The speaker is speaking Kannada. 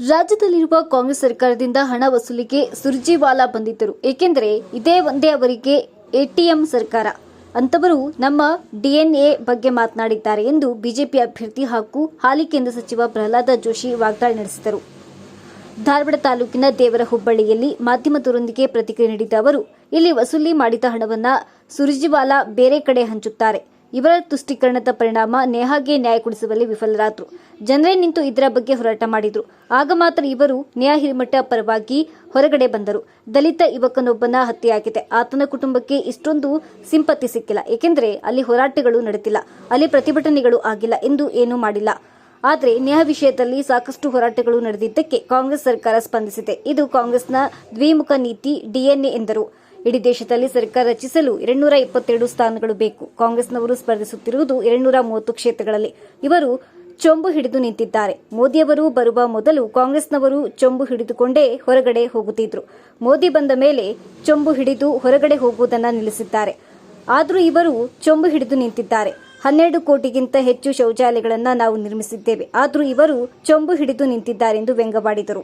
ರಾಜ್ಯದಲ್ಲಿರುವ ಕಾಂಗ್ರೆಸ್ ಸರ್ಕಾರದಿಂದ ಹಣ ವಸೂಲಿಗೆ ಸುರ್ಜೇವಾಲಾ ಬಂದಿದ್ದರು. ಏಕೆಂದರೆ ಇದೇ ಒಂದೇ ಅವರಿಗೆ ಎಟಿಎಂ ಸರ್ಕಾರ. ಅಂತವರು ನಮ್ಮ ಡಿಎನ್ಎ ಬಗ್ಗೆ ಮಾತನಾಡಿದ್ದಾರೆ ಎಂದು ಬಿಜೆಪಿ ಅಭ್ಯರ್ಥಿ ಹಾಗೂ ಹಾಲಿ ಕೇಂದ್ರ ಸಚಿವ ಪ್ರಹ್ಲಾದ ಜೋಶಿ ವಾಗ್ದಾಳಿ ನಡೆಸಿದರು. ಧಾರವಾಡ ತಾಲೂಕಿನ ದೇವರಹುಬ್ಬಳ್ಳಿಯಲ್ಲಿ ಮಾಧ್ಯಮದವರೊಂದಿಗೆ ಪ್ರತಿಕ್ರಿಯೆ ನೀಡಿದ ಅವರು, ಇಲ್ಲಿ ವಸೂಲಿ ಮಾಡಿದ ಹಣವನ್ನು ಸುರ್ಜೇವಾಲಾ ಬೇರೆ ಕಡೆ ಹಂಚುತ್ತಾರೆ. ಇವರ ತುಷ್ಟೀಕರಣದ ಪರಿಣಾಮ ನೇಹಾಗೆ ನ್ಯಾಯ ಕೊಡಿಸುವಲ್ಲಿ ವಿಫಲರಾದರು. ಜನರೇ ನಿಂತು ಇದರ ಬಗ್ಗೆ ಹೋರಾಟ ಮಾಡಿದ್ರು. ಆಗ ಮಾತ್ರ ಇವರು ನ್ಯಾಯ ಹಿರೇಮಠ ಪರವಾಗಿ ಹೊರಗಡೆ ಬಂದರು. ದಲಿತ ಯುವಕನೊಬ್ಬನ ಹತ್ಯೆಯಾಗಿದೆ. ಆತನ ಕುಟುಂಬಕ್ಕೆ ಇಷ್ಟೊಂದು ಸಿಂಪತಿ ಸಿಕ್ಕಿಲ್ಲ. ಏಕೆಂದರೆ ಅಲ್ಲಿ ಹೋರಾಟಗಳು ನಡೆದಿಲ್ಲ, ಅಲ್ಲಿ ಪ್ರತಿಭಟನೆಗಳು ಆಗಿಲ್ಲ ಎಂದು ಏನೂ ಮಾಡಿಲ್ಲ. ಆದರೆ ನ್ಯಾಯ ವಿಷಯದಲ್ಲಿ ಸಾಕಷ್ಟು ಹೋರಾಟಗಳು ನಡೆದಿದ್ದಕ್ಕೆ ಕಾಂಗ್ರೆಸ್ ಸರ್ಕಾರ ಸ್ಪಂದಿಸಿದೆ. ಇದು ಕಾಂಗ್ರೆಸ್ನ ದ್ವಿಮುಖ ನೀತಿ ಡಿಎನ್ಎ ಎಂದರು. ಇಡೀ ದೇಶದಲ್ಲಿ ಸರ್ಕಾರ ರಚಿಸಲು 222 ಸ್ಥಾನಗಳು ಬೇಕು. ಕಾಂಗ್ರೆಸ್ನವರು ಸ್ಪರ್ಧಿಸುತ್ತಿರುವುದು 230 ಕ್ಷೇತ್ರಗಳಲ್ಲಿ. ಇವರು ಚೊಂಬು ಹಿಡಿದು ನಿಂತಿದ್ದಾರೆ. ಮೋದಿಯವರು ಬರುವ ಮೊದಲು ಕಾಂಗ್ರೆಸ್ನವರು ಚೊಂಬು ಹಿಡಿದುಕೊಂಡೇ ಹೊರಗಡೆ ಹೋಗುತ್ತಿದ್ರು. ಮೋದಿ ಬಂದ ಮೇಲೆ ಚೊಂಬು ಹಿಡಿದು ಹೊರಗಡೆ ಹೋಗುವುದನ್ನು ನಿಲ್ಲಿಸಿದ್ದಾರೆ. ಆದರೂ ಇವರು ಚೊಂಬು ಹಿಡಿದು ನಿಂತಿದ್ದಾರೆ. 12 ಕೋಟಿಗಿಂತ ಹೆಚ್ಚು ಶೌಚಾಲಯಗಳನ್ನು ನಾವು ನಿರ್ಮಿಸಿದ್ದೇವೆ. ಆದರೂ ಇವರು ಚೊಂಬು ಹಿಡಿದು ನಿಂತಿದ್ದಾರೆ ಎಂದು ವ್ಯಂಗ್ಯವಾಡಿದರು.